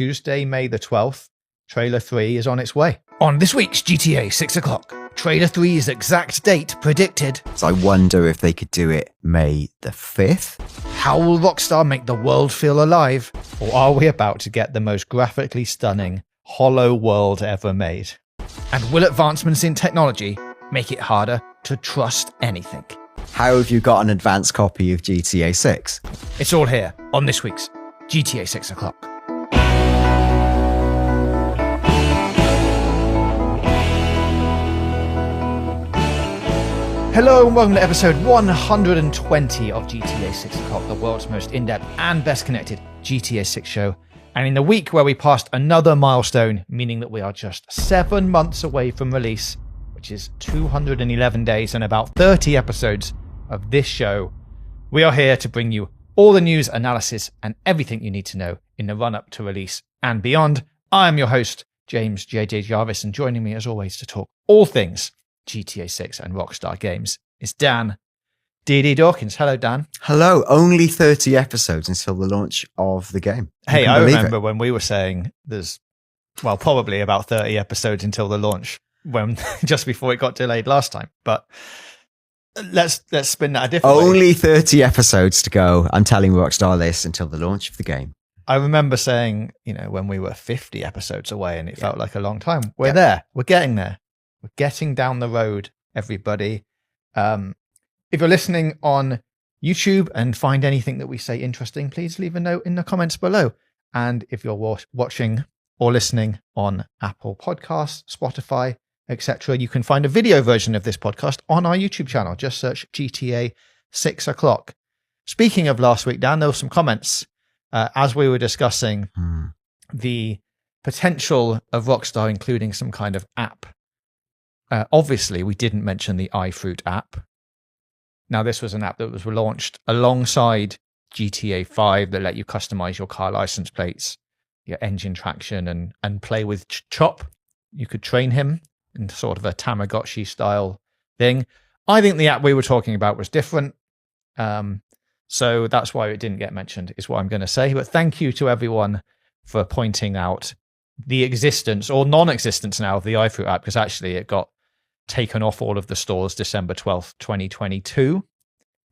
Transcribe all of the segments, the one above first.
Tuesday, May the 12th, Trailer 3 is on its way. On this week's GTA 6 o'clock, Trailer 3's exact date predicted. So I wonder if they could do it May the 5th. How will Rockstar make the world feel alive? Or are we about to get the most graphically stunning, hollow world ever made? And will advancements in technology make it harder to trust anything? How have you got an advanced copy of GTA 6? It's all here on this week's GTA 6 o'clock. Hello and welcome to episode 120 of GTA 6 o'clock, the world's most in-depth and best connected GTA 6 show. And in the week where we passed another milestone, meaning that we are just 7 months away from release, which is 211 days and about 30 episodes of this show, we are here to bring you all the news, analysis, and everything you need to know in the run-up to release and beyond. I am your host, James JJ Jarvis, and joining me as always to talk all things GTA 6 and Rockstar games is Dan D.D. Dawkins. Hello, Dan. Hello. Only 30 episodes until the launch of the game. Hey, I remember when we were saying there's, well, probably about 30 episodes until the launch, when just before it got delayed last time. But let's spin that a different way. Only 30 episodes to go. I'm telling Rockstar this until the launch of the game. I remember saying, when we were 50 episodes away and it felt like a long time. We're there. We're getting there. We're getting down the road, everybody. If you're listening on YouTube and find anything that we say interesting, please leave a note in the comments below. And if you're watching or listening on Apple Podcasts, Spotify, etc., you can find a video version of this podcast on our YouTube channel. Just search GTA 6 o'clock. Speaking of last week, Dan, there were some comments as we were discussing the potential of Rockstar including some kind of app. Obviously, we didn't mention the iFruit app. Now, this was an app that was launched alongside GTA 5 that let you customize your car license plates, your engine traction, and play with Chop. You could train him in sort of a Tamagotchi style thing. I think the app we were talking about was different. So that's why it didn't get mentioned, is what I'm going to say. But thank you to everyone for pointing out the existence or non-existence now of the iFruit app, because actually it got taken off all of the stores December 12th, 2022.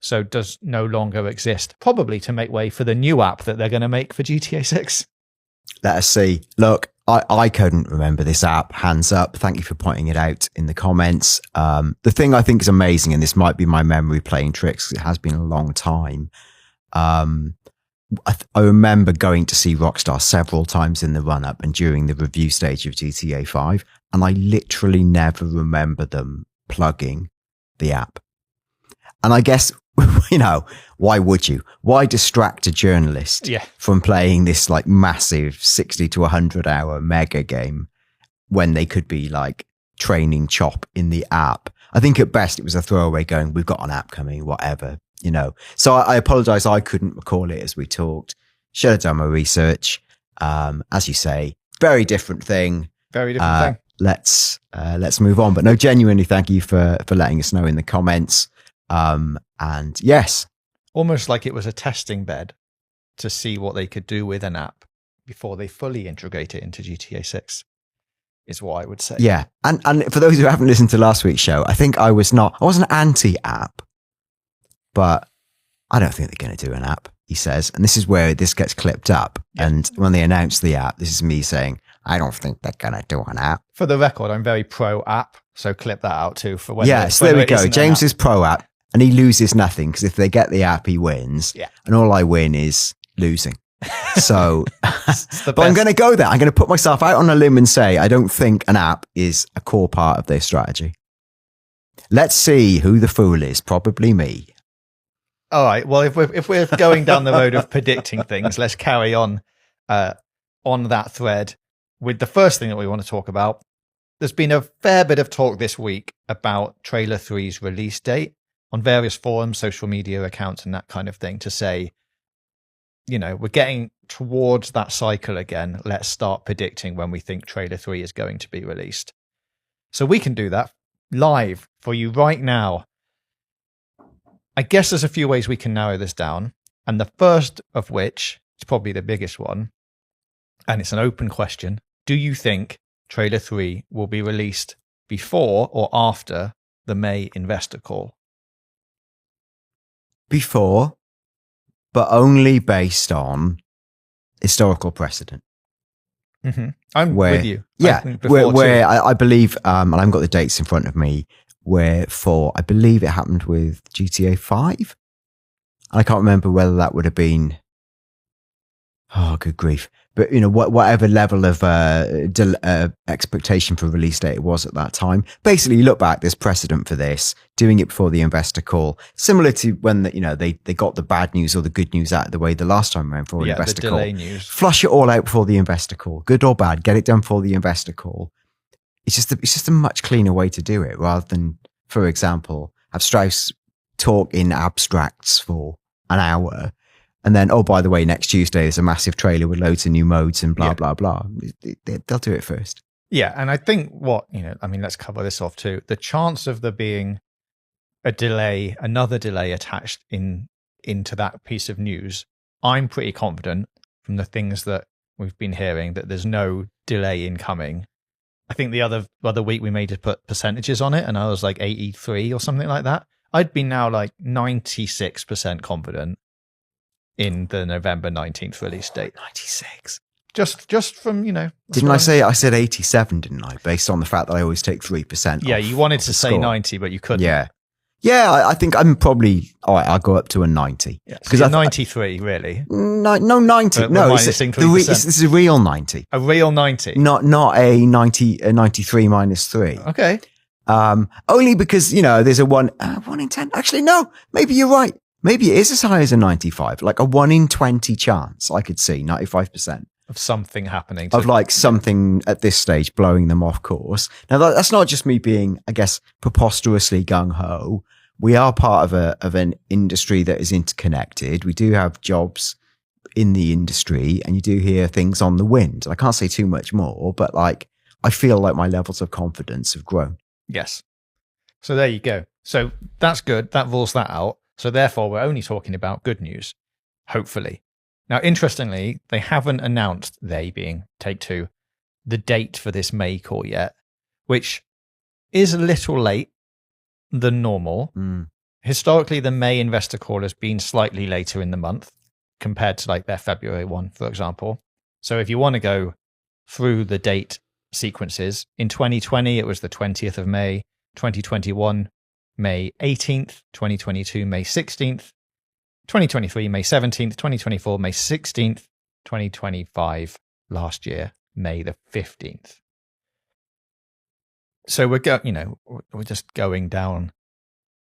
So does no longer exist, probably to make way for the new app that they're going to make for GTA 6. Let us see. Look, I couldn't remember this app. Hands up. Thank you for pointing it out in the comments. The thing I think is amazing, and this might be my memory playing tricks, it has been a long time. I remember going to see Rockstar several times in the run-up and during the review stage of GTA 5, and I literally never remember them plugging the app. And I guess, why would you? Why distract a journalist from playing this like massive 60 to 100 hour mega game when they could be like training Chop in the app? I think at best it was a throwaway going, we've got an app coming, whatever. So I apologize. I couldn't recall it as we talked. Should have done my research. As you say, very different thing. Very different thing. Let's move on. But no, genuinely, thank you for letting us know in the comments. And yes, almost like it was a testing bed to see what they could do with an app before they fully integrate it into GTA 6. Is what I would say. Yeah, and for those who haven't listened to last week's show, I think I wasn't anti-app. But I don't think they're going to do an app, he says. And this is where this gets clipped up. Yeah. And when they announce the app, this is me saying, I don't think they're going to do an app. For the record, I'm very pro-app. So clip that out too. For when yes, there we go. James is pro-app and he loses nothing because if they get the app, he wins. Yeah. And all I win is losing. So, but I'm going to go there. I'm going to put myself out on a limb and say, I don't think an app is a core part of their strategy. Let's see who the fool is. Probably me. All right. Well, if we're going down the road of predicting things, let's carry on that thread with the first thing that we want to talk about. There's been a fair bit of talk this week about Trailer 3's release date on various forums, social media accounts, and that kind of thing to say, we're getting towards that cycle again. Let's start predicting when we think Trailer 3 is going to be released. So we can do that live for you right now. I guess there's a few ways we can narrow this down. And the first of which is probably the biggest one. and it's an open question. Do you think Trailer 3 will be released before or after the May investor call? Before, but only based on historical precedent. Mm-hmm. I'm with you. Yeah, where I believe, and I haven't got the dates in front of me, I believe it happened with GTA 5. I can't remember whether that would have been, oh, good grief. But, whatever level of expectation for release date it was at that time. Basically, you look back, there's precedent for this, doing it before the investor call. Similar to when, they got the bad news or the good news out of the way the last time around for an investor the call. delay news. Flush it all out before the investor call. Good or bad, get it done before the investor call. It's just a much cleaner way to do it, rather than, for example, have Strauss talk in abstracts for an hour. And then, oh, by the way, next Tuesday there's a massive trailer with loads of new modes and blah, blah, blah. They'll do it first. Yeah, and I think let's cover this off too. The chance of there being another delay attached into that piece of news, I'm pretty confident from the things that we've been hearing that there's no delay incoming. I think the other week we made to put percentages on it, and I was like 83 or something like that. I'd be now like 96% confident in the November 19th release date. 96. Just from, Didn't I said 87, didn't I? Based on the fact that I always take 3%. Yeah, you wanted to say 90, but you couldn't. Yeah. Yeah, I think I'm probably, all right, I'll go up to a 90. Because 93, really? No, 90. No, this is a real 90. A real 90? Not a 93 minus 3. Okay. Only because, there's a 1 in 10. Actually, no, maybe you're right. Maybe it is as high as a 95, like a 1 in 20 chance. I could see 95% of something happening. Of like something at this stage blowing them off course. Now that's not just me being, I guess, preposterously gung ho. We are part of an industry that is interconnected. We do have jobs in the industry, and you do hear things on the wind. I can't say too much more, but I feel like my levels of confidence have grown. Yes. So there you go. So that's good. That rules that out. So therefore, we're only talking about good news, hopefully. Now, interestingly, they haven't announced, they being Take-Two, the date for this May call yet, which is a little late than normal. Historically, the May investor call has been slightly later in the month compared to their February one, for example. So if you want to go through the date sequences, in 2020, it was the 20th of May, 2021, May 18th, 2022, May 16th, 2023, May 17th, 2024, May 16th, 2025, last year, May the 15th. So we're just going down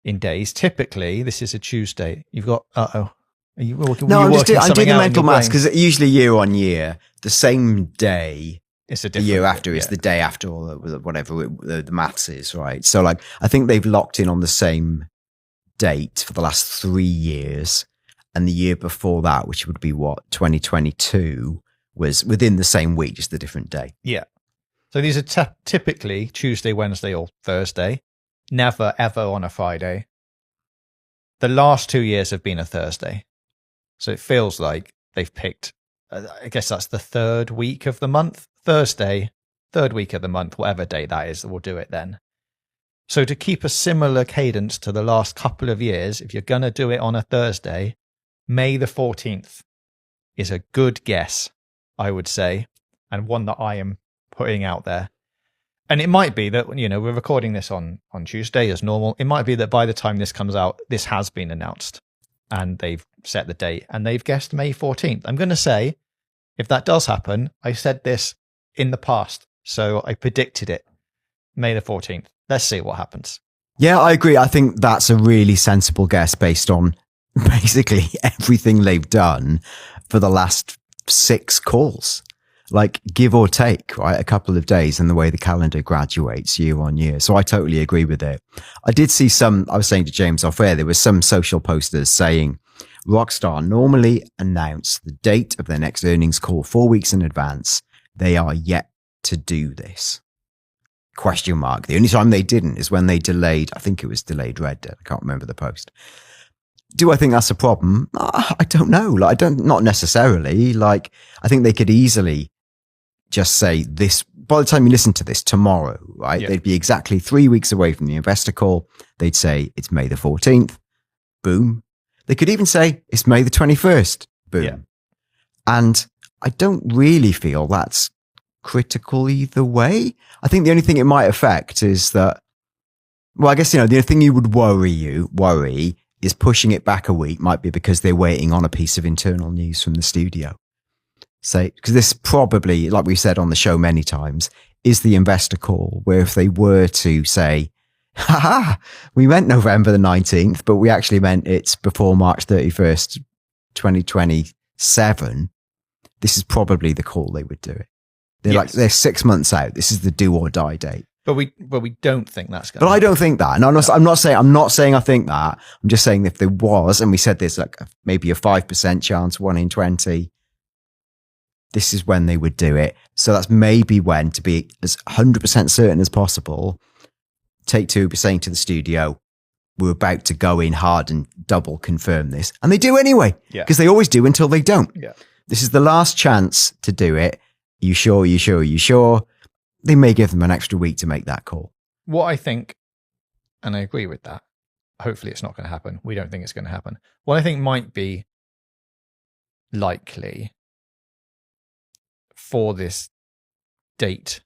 in days. Typically, this is a Tuesday. You've got, I'm doing the mental maths because usually year on year, the same day, it's a year after is the day after, or whatever the maths is, right? So I think they've locked in on the same date for the last 3 years, and the year before that, which would be 2022, was within the same week, just a different day. Yeah. So these are typically Tuesday, Wednesday, or Thursday. Never ever on a Friday. The last 2 years have been a Thursday, so it feels like they've picked. I guess that's the third week of the month. Thursday, third week of the month, whatever day that is, we'll do it then. So to keep a similar cadence to the last couple of years, if you're going to do it on a Thursday, May the 14th is a good guess, I would say, and one that I am putting out there. And it might be that, we're recording this on Tuesday as normal. It might be that by the time this comes out, this has been announced and they've set the date and they've guessed May 14th. I'm going to say, if that does happen, I said this in the past, so I predicted it. May the 14th. Let's see what happens. Yeah, I agree. I think that's a really sensible guess based on basically everything they've done for the last 6 calls. Give or take, right? A couple of days and the way the calendar graduates year on year. So I totally agree with it. I did see I was saying to James off air, there was some social posters saying Rockstar normally announce the date of their next earnings call 4 weeks in advance. They are yet to do this. ? The only time they didn't is when they delayed, I think it was delayed Red Dead. I can't remember the post. Do I think that's a problem? I don't know. Not necessarily. I think they could easily just say this, by the time you listen to this tomorrow, right? Yeah. They'd be exactly 3 weeks away from the investor call. They'd say it's May the 14th. Boom. They could even say it's May the 21st. Boom. Yeah. And I don't really feel that's critical either way. I think the only thing it might affect is that, well, I guess, the only thing you would worry is pushing it back a week might be because they're waiting on a piece of internal news from the studio. So, because this probably, like we've said on the show many times, is the investor call where if they were to say, we meant November the 19th, but we actually meant it's before March 31st, 2027, this is probably the call they would do it. They're 6 months out. This is the do or die date. But we don't think that's going to But happen. I don't think that. And I'm not saying I think that. I'm just saying if there was, and we said there's like maybe a 5% chance, 1 in 20, this is when they would do it. So that's maybe when, to be as 100% certain as possible, Take Two be saying to the studio, we're about to go in hard and double confirm this. And they do anyway, because they always do until they don't. Yeah. This is the last chance to do it. You sure? They may give them an extra week to make that call. What I think, and I agree with that, hopefully it's not going to happen. We don't think it's going to happen. What I think might be likely for this date,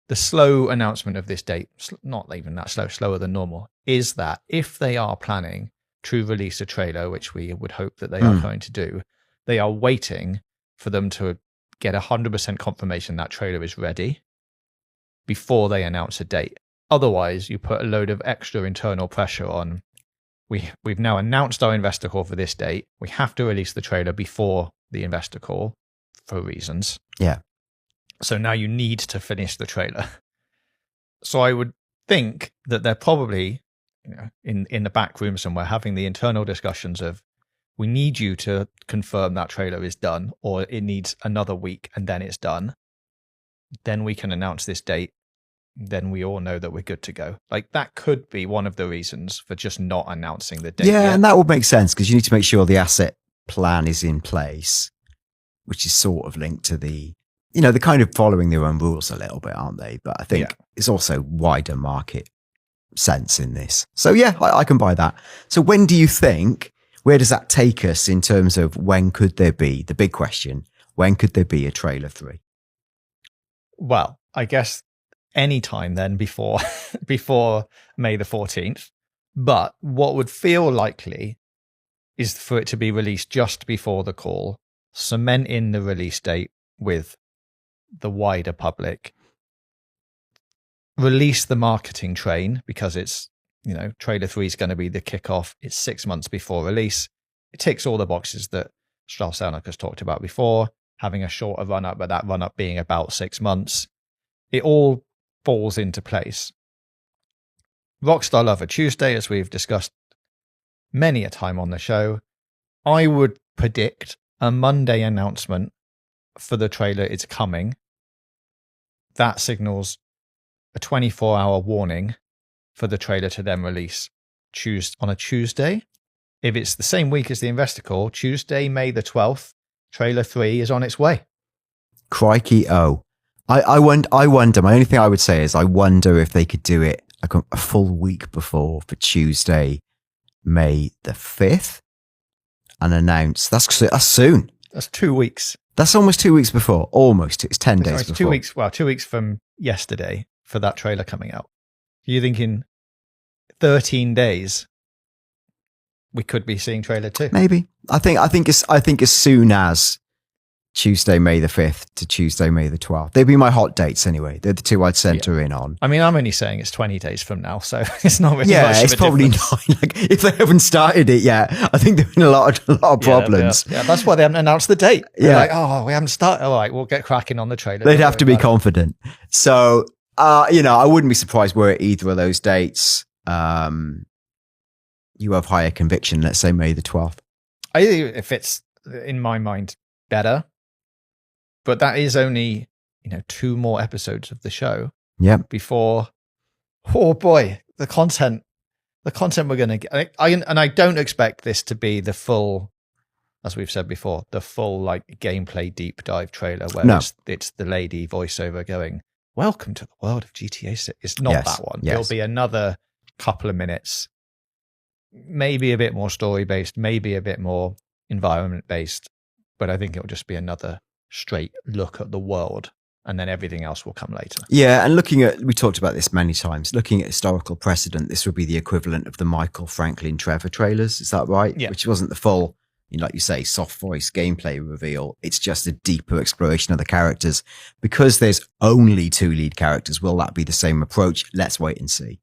the slow announcement of this date, not even that slow, slower than normal, is that if they are planning to release a trailer, which we would hope that they are going to do, they are waiting for them to get 100% confirmation that trailer is ready before they announce a date. Otherwise, you put a load of extra internal pressure on. We've now announced our investor call for this date. We have to release the trailer before the investor call for reasons. Yeah. So now you need to finish the trailer. So I would think that they're probably, in the back room somewhere having the internal discussions of, we need you to confirm that trailer is done, or it needs another week and then it's done. Then we can announce this date. Then we all know that we're good to go. Like, that could be one of the reasons for just not announcing the date. Yeah, yet. and that would make sense because you need to make sure the asset plan is in place, which is sort of linked to the, they're kind of following their own rules a little bit, aren't they? But I think it's also wider market sense in this. So yeah, I can buy that. So when do you think, where does that take us in terms of when could there be, the big question, when could there be a trailer 3? Well, I guess any time then before May the 14th. But what would feel likely is for it to be released just before the call, cement in the release date with the wider public, release the marketing train because it's, trailer 3 is going to be the kickoff. It's 6 months before release. It ticks all the boxes that Strauss Zelnick has talked about before, having a shorter run up, but that run up being about 6 months. It all falls into place. Rockstar love a Tuesday, as we've discussed many a time on the show. I would predict a Monday announcement for the trailer is coming. That signals a 24-hour warning for the trailer to then release on a Tuesday. If it's the same week as the investor call, Tuesday, May the 12th, trailer 3 is on its way. Crikey, oh. I wonder, my only thing I would say is I wonder if they could do it like a full week before for Tuesday, May the 5th and announce, that's soon. That's 2 weeks. That's almost 2 weeks before. Almost. It's 10 days before. 2 weeks. Well, 2 weeks from yesterday for that trailer coming out. You're thinking 13 days we could be seeing trailer 2. Maybe. I think as soon as Tuesday, May the 5th to Tuesday, May the 12th. They'd be my hot dates anyway. They're the two I'd center in on. I mean, I'm only saying it's 20 days from now, so it's not really much of it's a probably difference. not. Like, if they haven't started it yet, I think there's been a lot of problems. Yeah, that's why they haven't announced the date. They're Yeah. like, oh, we haven't started. All right, we'll get cracking on the trailer. They'd have to be confident. So, I wouldn't be surprised were it either of those dates. You have higher conviction, let's say May the 12th. I think if it's, in my mind, better. But that is only, 2 more episodes of the show. Yep. Before, oh boy, the content we're going to get. I don't expect this to be the full as we've said before, the full like gameplay deep dive trailer where it's the lady voiceover going, "Welcome to the world of GTA 6." It's not that one. It'll be another couple of minutes, maybe a bit more story based, maybe a bit more environment based, but I think it'll just be another straight look at the world, and then everything else will come later. Yeah, and we talked about this many times, looking at historical precedent, this would be the equivalent of the Michael Franklin Trevor trailers, is that right? Yeah. Which wasn't the full, like you say, soft voice gameplay reveal. It's just a deeper exploration of the characters. Because there's only 2 lead characters, will that be the same approach? Let's wait and see.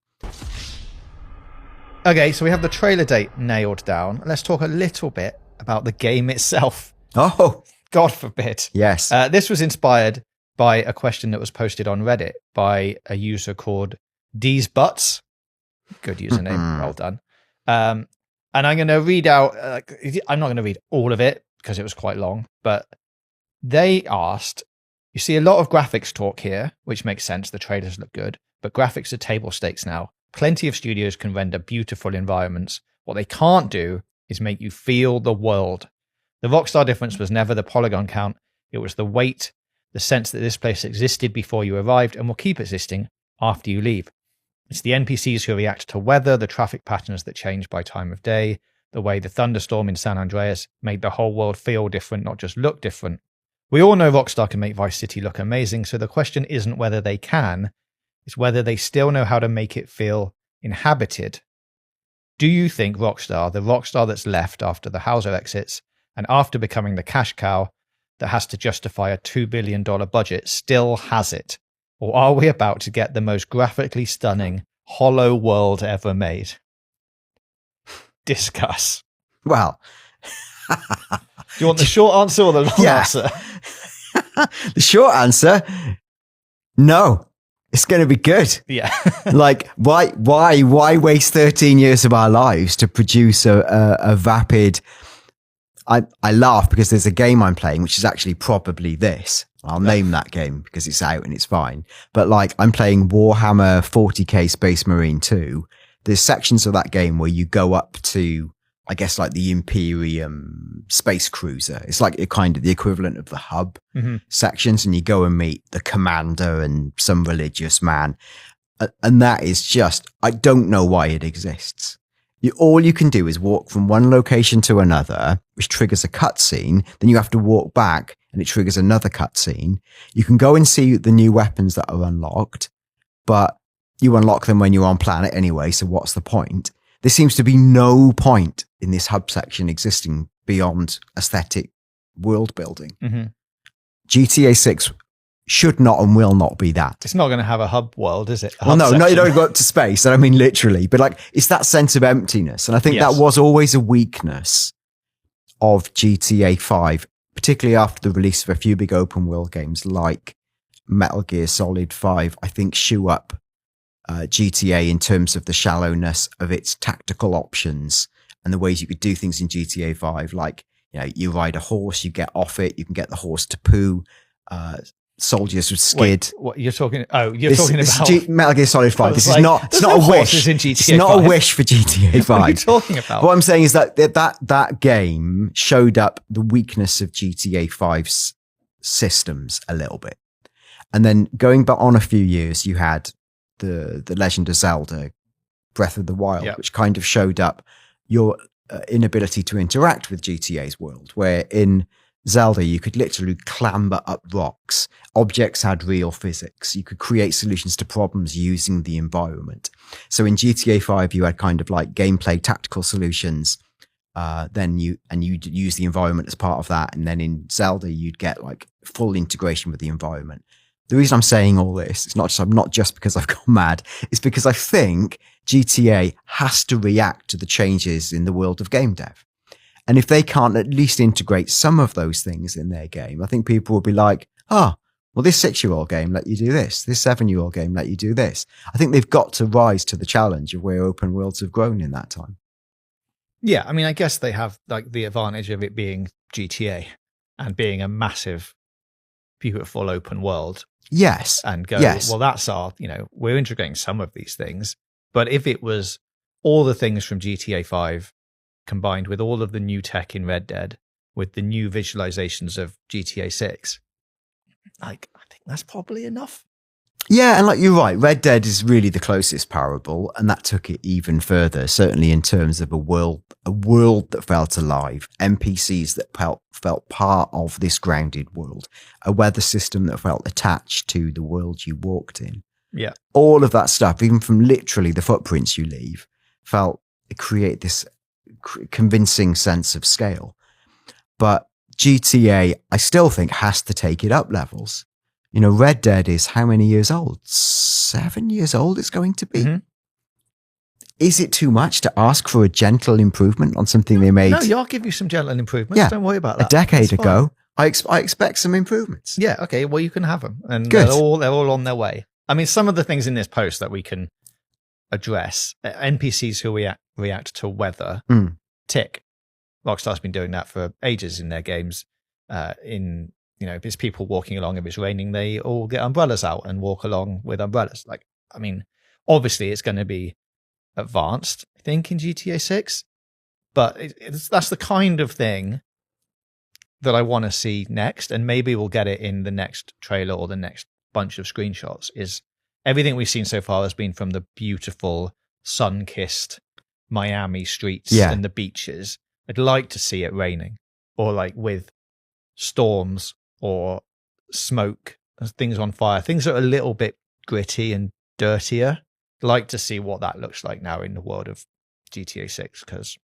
Okay, so we have the trailer date nailed down. Let's talk a little bit about the game itself. Oh, God forbid. Yes. This was inspired by a question that was posted on Reddit by a user called D's Butts. Good username. Well done. And I'm going to read out, I'm not going to read all of it because it was quite long, but they asked, you see a lot of graphics talk here, which makes sense. The trailers look good, but graphics are table stakes now. Plenty of studios can render beautiful environments. What they can't do is make you feel the world. The Rockstar difference was never the polygon count. It was the weight, the sense that this place existed before you arrived and will keep existing after you leave. It's the NPCs who react to weather, the traffic patterns that change by time of day, the way the thunderstorm in San Andreas made the whole world feel different, not just look different. We all know Rockstar can make Vice City look amazing, so the question isn't whether they can, it's whether they still know how to make it feel inhabited. Do you think Rockstar, the Rockstar that's left after the Hauser exits, and after becoming the cash cow that has to justify a $2 billion budget, still has it? Or are we about to get the most graphically stunning hollow world ever made? Discuss. Well. Do you want the short answer or the long answer? The short answer, no. It's going to be good. Yeah. Like, why waste 13 years of our lives to produce a vapid... I laugh because there's a game I'm playing, which is actually probably this. I'll name that game because it's out and it's fine. But like, I'm playing Warhammer 40k Space Marine 2. There's sections of that game where you go up to, I guess, like the Imperium space cruiser. It's like kind of the equivalent of the hub sections, and you go and meet the commander and some religious man. And that is just, I don't know why it exists. All you can do is walk from one location to another, which triggers a cutscene. Then you have to walk back and it triggers another cutscene. You can go and see the new weapons that are unlocked, but you unlock them when you're on planet anyway. So what's the point? There seems to be no point in this hub section existing beyond aesthetic world building. GTA 6 should not and will not be that. It's not going to have a hub world, is it? Well, no, you don't go up to space. I don't mean literally, but like it's that sense of emptiness. And I think that was always a weakness of GTA 5, particularly after the release of a few big open world games like Metal Gear Solid 5, I think shoe up GTA in terms of the shallowness of its tactical options and the ways you could do things in GTA 5. Like, you ride a horse, you get off it, you can get the horse to poo, soldiers would skid. Wait, what you're talking? Oh, you're talking about Metal Gear Solid 5. This like, is not. It's not a wish. In GTA it's not 5. a wish for GTA 5. What are you talking about? What I'm saying is that game showed up the weakness of GTA 5's systems a little bit, and then going back on a few years, you had the Legend of Zelda, Breath of the Wild, which kind of showed up your inability to interact with GTA's world, where in Zelda, you could literally clamber up rocks. Objects had real physics. You could create solutions to problems using the environment. So in GTA 5, you had kind of like gameplay tactical solutions. You'd use the environment as part of that. And then in Zelda, you'd get like full integration with the environment. The reason I'm saying all this, it's not just because I've gone mad. It's because I think GTA has to react to the changes in the world of game dev. And if they can't at least integrate some of those things in their game, I think people will be like, well, this 6-year-old game let you do this. This 7-year-old game let you do this. I think they've got to rise to the challenge of where open worlds have grown in that time. Yeah, I mean, I guess they have like the advantage of it being GTA and being a massive, beautiful open world. Yes. And go, well, that's our, we're integrating some of these things. But if it was all the things from GTA 5 combined with all of the new tech in Red Dead, with the new visualizations of GTA 6, like, I think that's probably enough. Yeah, and like you're right, Red Dead is really the closest parable, and that took it even further, certainly in terms of a world that felt alive, NPCs that felt part of this grounded world, a weather system that felt attached to the world you walked in. Yeah. All of that stuff, even from literally the footprints you leave, create this convincing sense of scale. But GTA, I still think, has to take it up levels. You know, Red Dead is how many years old? 7 years old it's going to be. Mm-hmm. Is it too much to ask for a gentle improvement on something they made? No, I'll give you some gentle improvements. Yeah, don't worry about that. A decade ago, I expect some improvements. Yeah, okay, well, you can have them. And Good. They're all on their way. I mean, some of the things in this post that we can address, NPCs who react to weather, tick. Rockstar's been doing that for ages in their games. If it's people walking along, if it's raining, they all get umbrellas out and walk along with umbrellas. Like, I mean, obviously it's going to be advanced, I think, in GTA 6, but that's the kind of thing that I want to see next, and maybe we'll get it in the next trailer or the next bunch of screenshots. Is everything we've seen so far has been from the beautiful sun-kissed Miami streets and the beaches. I'd like to see it raining, or like with storms or smoke, things on fire, things that are a little bit gritty and dirtier. I'd like to see what that looks like now in the world of GTA 6, because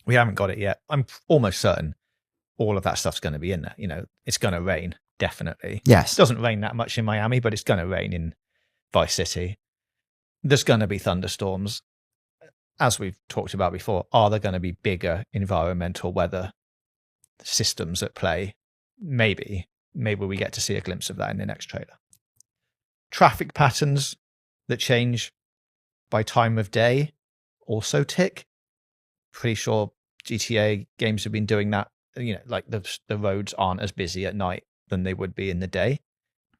we haven't got it yet. I'm almost certain all of that stuff's going to be in there. You know, it's going to rain, definitely. Yes. It doesn't rain that much in Miami, but it's going to rain in Vice City. There's going to be thunderstorms. As we've talked about before, are there going to be bigger environmental weather systems at play? Maybe we get to see a glimpse of that in the next trailer. Traffic patterns that change by time of day also tick. Pretty sure GTA games have been doing that. You know, like the roads aren't as busy at night than they would be in the day.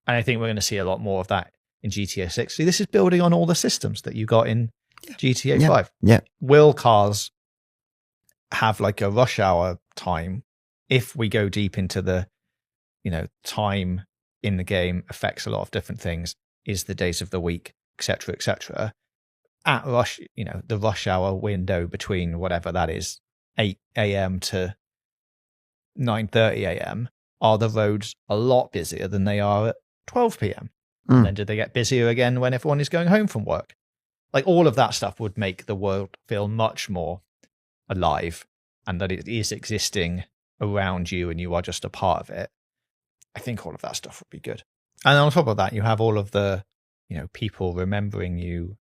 And I think we're going to see a lot more of that in GTA 6. See, this is building on all the systems that you got in GTA 5. Yeah. Will cars have like a rush hour time? If we go deep into the, time in the game affects a lot of different things, is the days of the week, etc., etc. At rush, the rush hour window between whatever that is, 8 a.m. to 9:30 a.m., are the roads a lot busier than they are at 12 p.m.? And then do they get busier again when everyone is going home from work? Like, all of that stuff would make the world feel much more alive, and that it is existing around you and you are just a part of it. I think all of that stuff would be good. And on top of that, you have all of the, people remembering you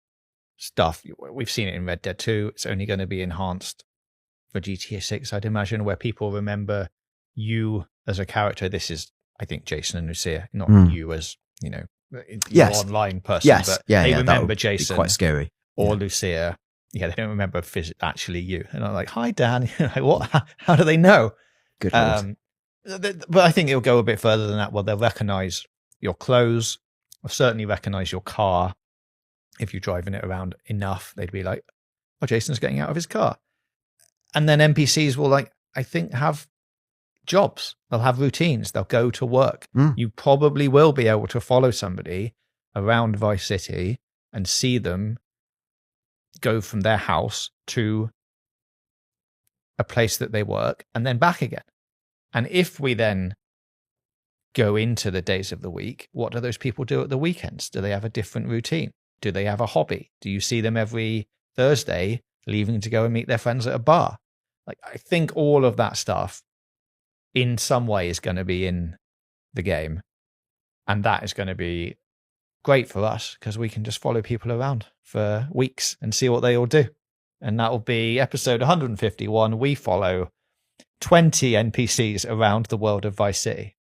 stuff. We've seen it in Red Dead 2. It's only going to be enhanced for GTA 6, I'd imagine, where people remember you as a character. This is, I think, Jason and Lucia, not you as, online person, but they remember Jason. Quite scary. Or Lucia. Yeah, they don't remember actually you. And I'm like, hi, Dan. Like, what? How do they know? Good. But I think it'll go a bit further than that. Well, they'll recognize your clothes. They'll certainly recognize your car. If you're driving it around enough, they'd be like, oh, Jason's getting out of his car. And then NPCs will, I think, have jobs. They'll have routines. They'll go to work. You probably will be able to follow somebody around Vice City and see them go from their house to a place that they work and then back again. And if we then go into the days of the week, what do those people do at the weekends? Do they have a different routine? Do they have a hobby? Do you see them every Thursday leaving to go and meet their friends at a bar? Like, I think all of that stuff in some way is going to be in the game. And that is going to be great for us because we can just follow people around for weeks and see what they all do. And that will be episode 151. We follow 20 NPCs around the world of Vice City.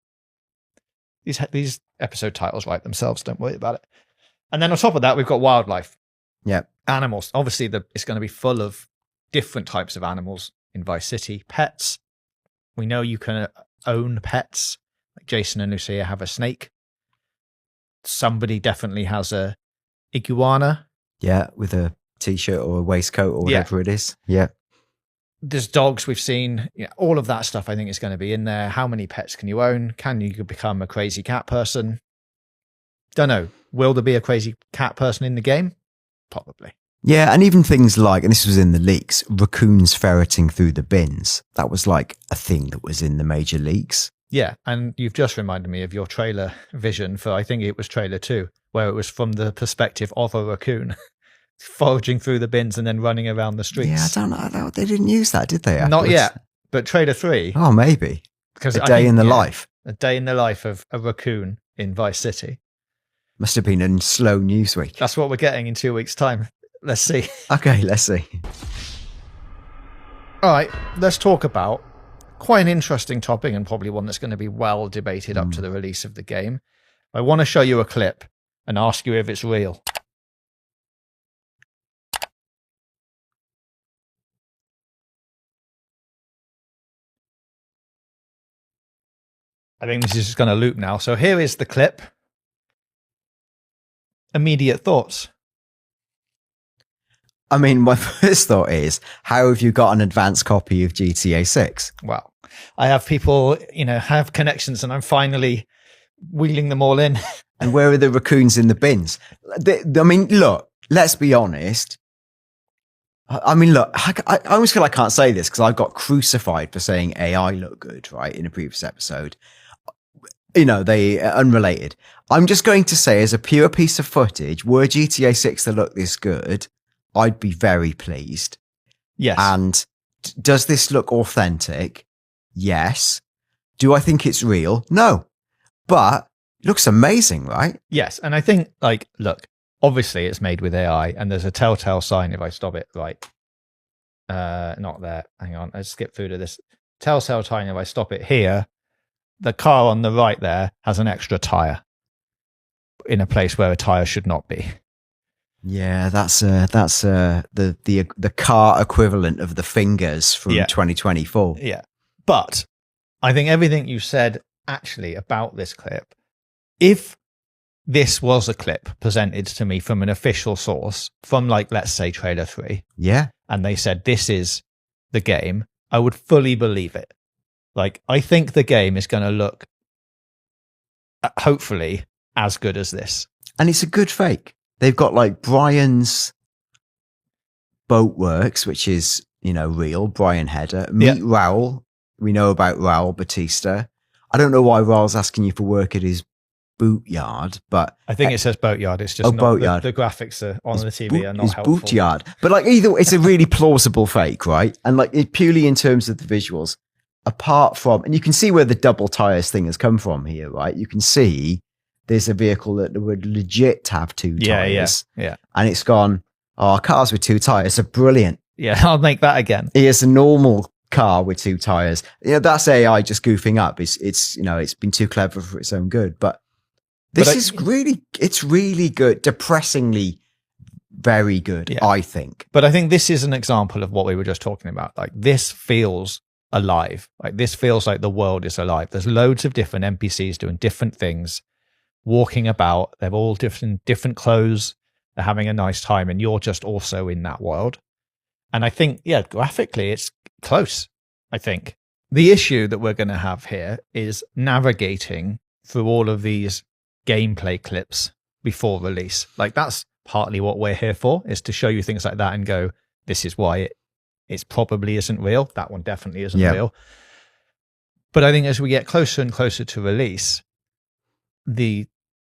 These episode titles write themselves. Don't worry about it. And then on top of that, we've got wildlife. Yeah. Animals. Obviously, it's going to be full of different types of animals in Vice City. Pets. We know you can own pets. Like Jason and Lucia have a snake. Somebody definitely has a iguana. Yeah, with a t-shirt or a waistcoat or whatever it is. Yeah. there's dogs we've seen, all of that stuff I think is going to be in there. How many pets can you own? Can you become a crazy cat person? Don't know. Will there be a crazy cat person in the game? Probably. Yeah, and even things like, and this was in the leaks, raccoons ferreting through the bins. That was like a thing that was in the major leaks. Yeah, and you've just reminded me of your trailer vision for, I think it was trailer 2, where it was from the perspective of a raccoon foraging through the bins and then running around the streets. Yeah, I don't know. They didn't use that, did they? Afterwards? Not yet, but trailer 3. Oh, maybe. Because a day in the life. A day in the life of a raccoon in Vice City. Must have been a slow news week. That's what we're getting in 2 weeks' time. Let's see. Okay, let's see. All right, let's talk about quite an interesting topic and probably one that's going to be well debated up to the release of the game. I want to show you a clip and ask you if it's real. I think this is just going to loop now. So here is the clip. Immediate thoughts. I mean, my first thought is, how have you got an advanced copy of GTA 6? Well, I have people, have connections and I'm finally wheeling them all in. And where are the raccoons in the bins? I mean, look, let's be honest. I mean, look, I almost feel I can't say this because I got crucified for saying AI looked good, right, in a previous episode. They are unrelated. I'm just going to say, as a pure piece of footage, were GTA 6 to look this good, I'd be very pleased. Yes. And does this look authentic? Yes. Do I think it's real? No. But it looks amazing, right? Yes. And I think, look, obviously it's made with AI and there's a telltale sign if I stop it right. Not there. Hang on. Let's skip through to this. Telltale sign if I stop it here. The car on the right there has an extra tire in a place where a tire should not be. Yeah, that's the car equivalent of the fingers from 2024. Yeah. But I think everything you said actually about this clip, if this was a clip presented to me from an official source, from let's say trailer 3. Yeah. And they said, this is the game, I would fully believe it. I think the game is going to look, hopefully, as good as this. And it's a good fake. They've got Brian's Boatworks, which is, real, Brian Header. Meet Raul. We know about Raul Batista. I don't know why Raul's asking you for work at his bootyard, but I think it says boatyard. It's just not boatyard. The graphics on the TV are not helpful. Bootyard. But either it's a really plausible fake, right? And purely in terms of the visuals, apart from, and you can see where the double tires thing has come from here, right? You can see there's a vehicle that would legit have 2 tires. Yeah. And it's gone, cars with 2 tires are brilliant. Yeah, I'll make that again. Here's a normal car with 2 tires. That's AI just goofing up. It's been too clever for its own good. But it's really good. Depressingly very good, I think. But I think this is an example of what we were just talking about. This feels alive. This feels like the world is alive. There's loads of different NPCs doing different things, walking about. They're all different clothes. They're having a nice time, and you're just also in that world. And I think, graphically, it's close. I think the issue that we're going to have here is navigating through all of these gameplay clips before release. That's partly what we're here for, is to show you things like that and go, this is why it probably isn't real. That one definitely isn't real. But I think as we get closer and closer to release, the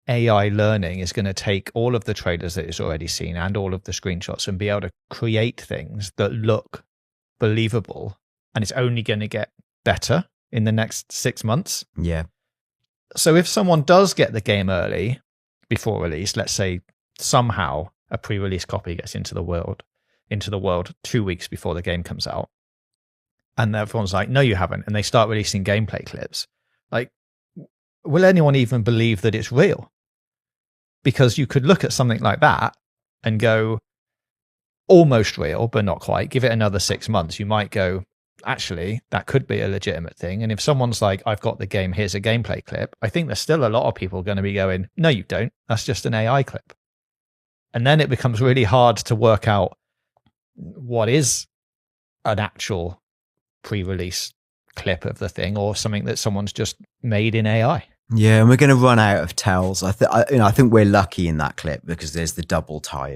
AI learning is going to take all of the trailers that it's already seen and all of the screenshots and be able to create things that look believable. And it's only going to get better in the next 6 months. Yeah. So if someone does get the game early before release, let's say somehow a pre-release copy gets into the world 2 weeks before the game comes out, and everyone's like, no, you haven't, and they start releasing gameplay clips, will anyone even believe that it's real? Because you could look at something like that and go, almost real, but not quite. Give it another 6 months. You might go, actually, that could be a legitimate thing. And if someone's like, I've got the game, here's a gameplay clip, I think there's still a lot of people going to be going, no, you don't. That's just an AI clip. And then it becomes really hard to work out what is an actual pre-release clip of the thing or something that someone's just made in AI. Yeah, and we're going to run out of tells. I think we're lucky in that clip because there's the double tie